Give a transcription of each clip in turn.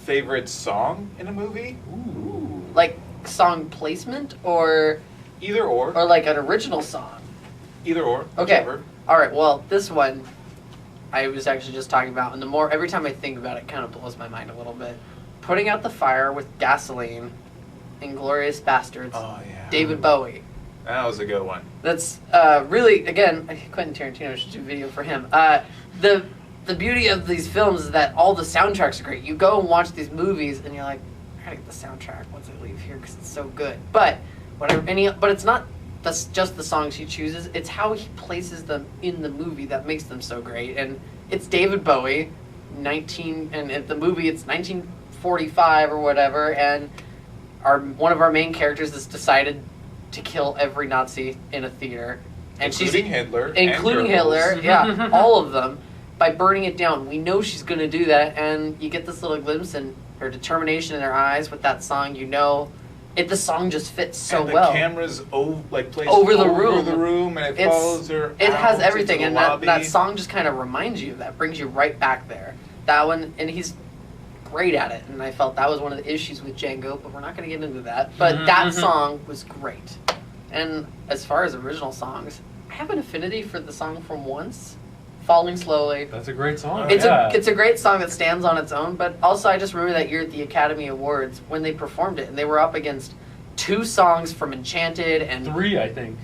favorite song in a movie? Ooh. Like song placement or Either or. or like an original song? Either or. Okay. Whichever. All right. Well, this one I was actually just talking about, and the more every time I think about it, it kind of blows my mind a little bit. Putting Out the Fire with Gasoline, Inglourious Basterds, Oh, yeah. David Bowie. That was a good one. That's really, again, Quentin Tarantino should do a video for him. The beauty of these films is that all the soundtracks are great. You go and watch these movies, and you're like, I gotta get the soundtrack once I leave here because it's so good. But but it's not that's just the songs he chooses. It's how he places them in the movie that makes them so great. And it's David Bowie, and at the movie it's 1945 or whatever, and one of our main characters has decided to kill every Nazi in a theater, and including Hitler, including Hitler, yeah, all of them, by burning it down. We know she's going to do that, and you get this little glimpse in her determination in her eyes with that song. You know, the song just fits so and well. The camera's placed over the room, and it follows her. It has everything, and that that song just kind of reminds you of that, brings you right back there. That one, and he's great at it, and I felt that was one of the issues with Django, but we're not going to get into that. But that song was great. And as far as original songs, I have an affinity for the song from Once, Falling Slowly. That's a great song. It's a great song that stands on its own, but also I just remember that year at the Academy Awards when they performed it, and they were up against 2 songs from Enchanted and 3, I think.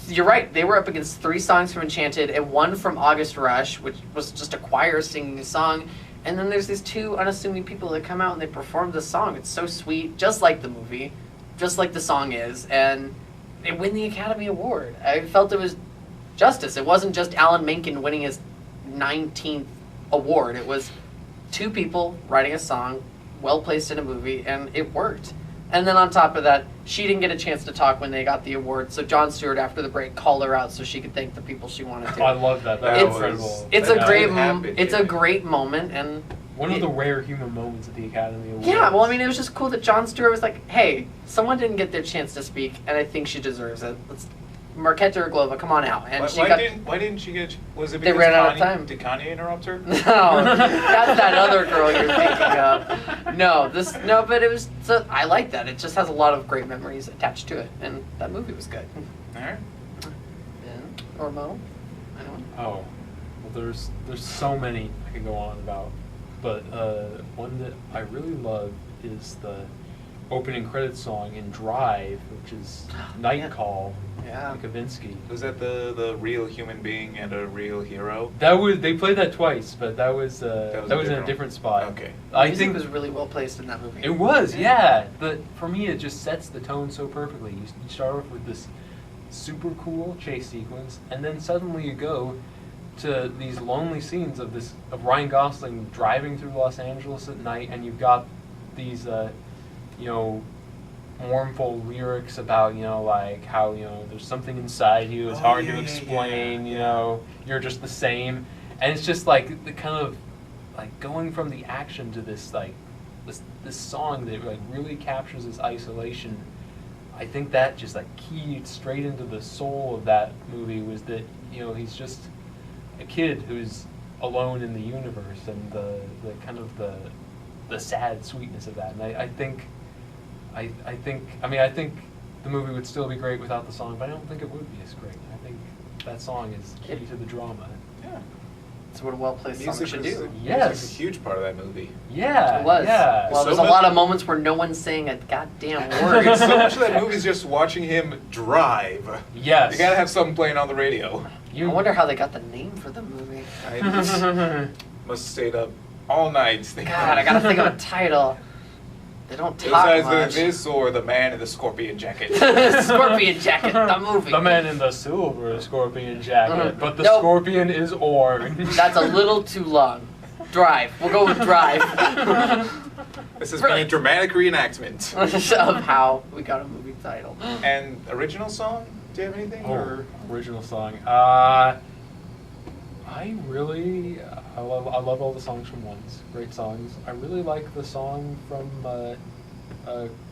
You're right. They were up against 3 songs from Enchanted and 1 from August Rush, which was just a choir singing a song. And then there's these 2 unassuming people that come out and they perform this song. It's so sweet, just like the movie, just like the song is, and they win the Academy Award. I felt it was justice. It wasn't just Alan Menken winning his 19th award. It was 2 people writing a song, well placed in a movie, and it worked. And then on top of that, she didn't get a chance to talk when they got the award, so Jon Stewart, after the break, called her out so she could thank the people she wanted to. I love that. That's incredible. It's a great moment, and one of the rare human moments at the Academy Awards. Yeah, well, I mean, it was just cool that Jon Stewart was like, hey, someone didn't get their chance to speak, and I think she deserves it. Marketa Irglova, come on out. And why didn't she get? Was it because they ran out of time? Did Kanye interrupt her? No, that's that other girl you're thinking of. No, but it was. So I like that. It just has a lot of great memories attached to it, and that movie was good. All right. Yeah. Or Mo? Anyone? Oh, well, there's so many I could go on about, but one that I really love is the opening credits song in Drive, which is Night Call. Yeah. Kavinsky. Was that the real human being and a real hero? They played that twice, but that was in a different spot. Okay. I think it was really well placed in that movie. It was, yeah. But for me, it just sets the tone so perfectly. You start off with this super cool chase sequence, and then suddenly you go to these lonely scenes of Ryan Gosling driving through Los Angeles at night, and you've got these mournful lyrics about, like how, there's something inside you, it's hard to explain, you're just the same. And it's just like the kind of like going from the action to this like this song that like really captures this isolation. I think that just like keyed straight into the soul of that movie was that, he's just a kid who's alone in the universe, and the kind of the sad sweetness of that. And I think the movie would still be great without the song, but I don't think it would be as great. I think that song is key to the drama. Yeah. It's what a well-placed song should do. Yes. It's a huge part of that movie. Yeah. It was. Yeah. Well, there's a lot of moments where no one's saying a goddamn word. So much of that movie is just watching him drive. Yes. You gotta have something playing on the radio. I wonder how they got the name for the movie. I must have stayed up all night. God, I gotta think of a title. They don't talk much. It was either this or The Man in the Scorpion Jacket. Scorpion Jacket, the movie. The Man in the Silver Scorpion Jacket, but the scorpion is orange. That's a little too long. Drive. We'll go with Drive. This has been a dramatic reenactment Oh. of how we got a movie title. And original song? Do you have anything? Or original song. I love all the songs from Once. Great songs. I really like the song from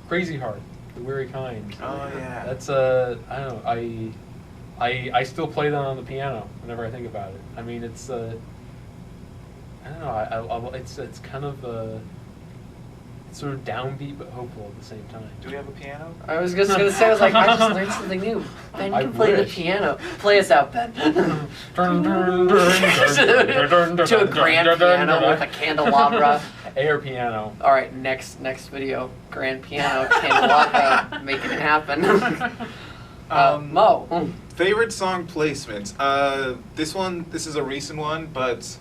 Crazy Heart, The Weary Kind. Oh yeah. That's I don't know. I still play that on the piano whenever I think about it. I mean, it's I don't know. It's kind of sort of downbeat but hopeful at the same time. Do we have a piano? I was just gonna say, I was like, I just learned something new. Ben I can play the wish. piano. Play us out, Ben. To a grand piano with a candelabra. Air piano. All right, next video, grand piano, candelabra, making it happen. Mo. Favorite song placements. This is a recent one, but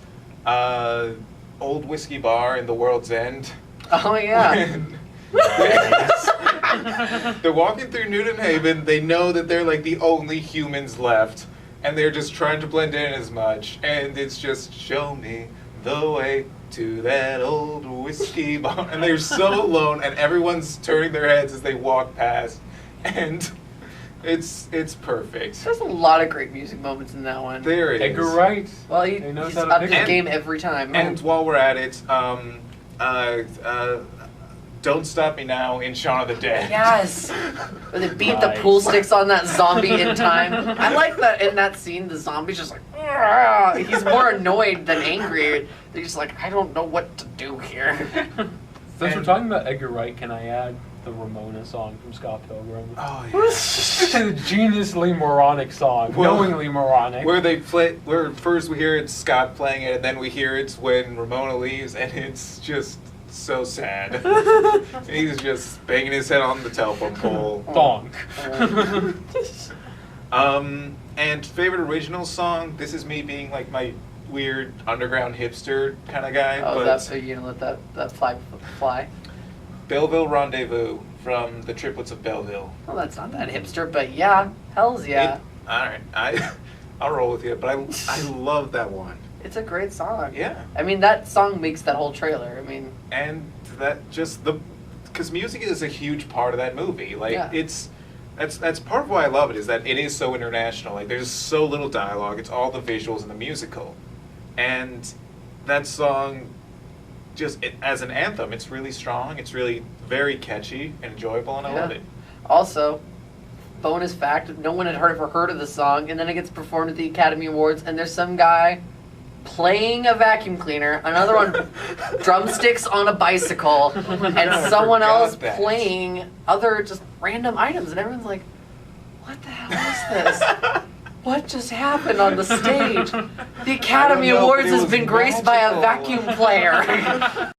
Old Whiskey Bar in The World's End. Oh yeah. They're walking through Newton Haven. They know that they're like the only humans left, and they're just trying to blend in as much. And it's just show me the way to that old whiskey bar. And they're so alone, and everyone's turning their heads as they walk past, and it's perfect. There's a lot of great music moments in that one. There is. Edgar Wright. Well, He knows he's how to up pick his it. game every time. And while we're at it, Don't Stop Me Now in Shaun of the Dead. Yes. Where they beat the Nice. pool sticks on that zombie in time. I like that in that scene, the zombie's just like, "Argh." He's more annoyed than angry. They're just like, I don't know what to do here. Since we're talking about Edgar Wright, can I add the Ramona song from Scott Pilgrim? Oh yeah. It's a geniusly moronic song, Well, knowingly moronic. where first we hear it's Scott playing it, and then we hear it's when Ramona leaves, and it's just so sad. He's just banging his head on the telephone pole. Donk. And favorite original song. This is me being like my weird underground hipster kind of guy, Oh, but that's you gonna let that fly? Belleville Rendezvous from the Triplets of Belleville. Well, that's not that hipster, but yeah, hell's yeah. All right, I'll roll with you, but I love that one. It's a great song. Yeah. I mean, that song makes that whole trailer. I mean, And that just because music is a huge part of that movie. Like Yeah. that's part of why I love it, is that it is so international. Like there's so little dialogue. It's all the visuals and the musical, and that song, as an anthem, it's really strong. It's really very catchy and enjoyable, and I love Yeah. it. also, bonus fact: no one had ever heard of the song, and then it gets performed at the Academy Awards, and there's some guy playing a vacuum cleaner, another one drumsticks on a bicycle, and I someone forgot else that. playing other just random items, and everyone's like, "What the hell is this? What just happened on the stage? The Academy know, but Awards it has was been graced by a magical." vacuum player."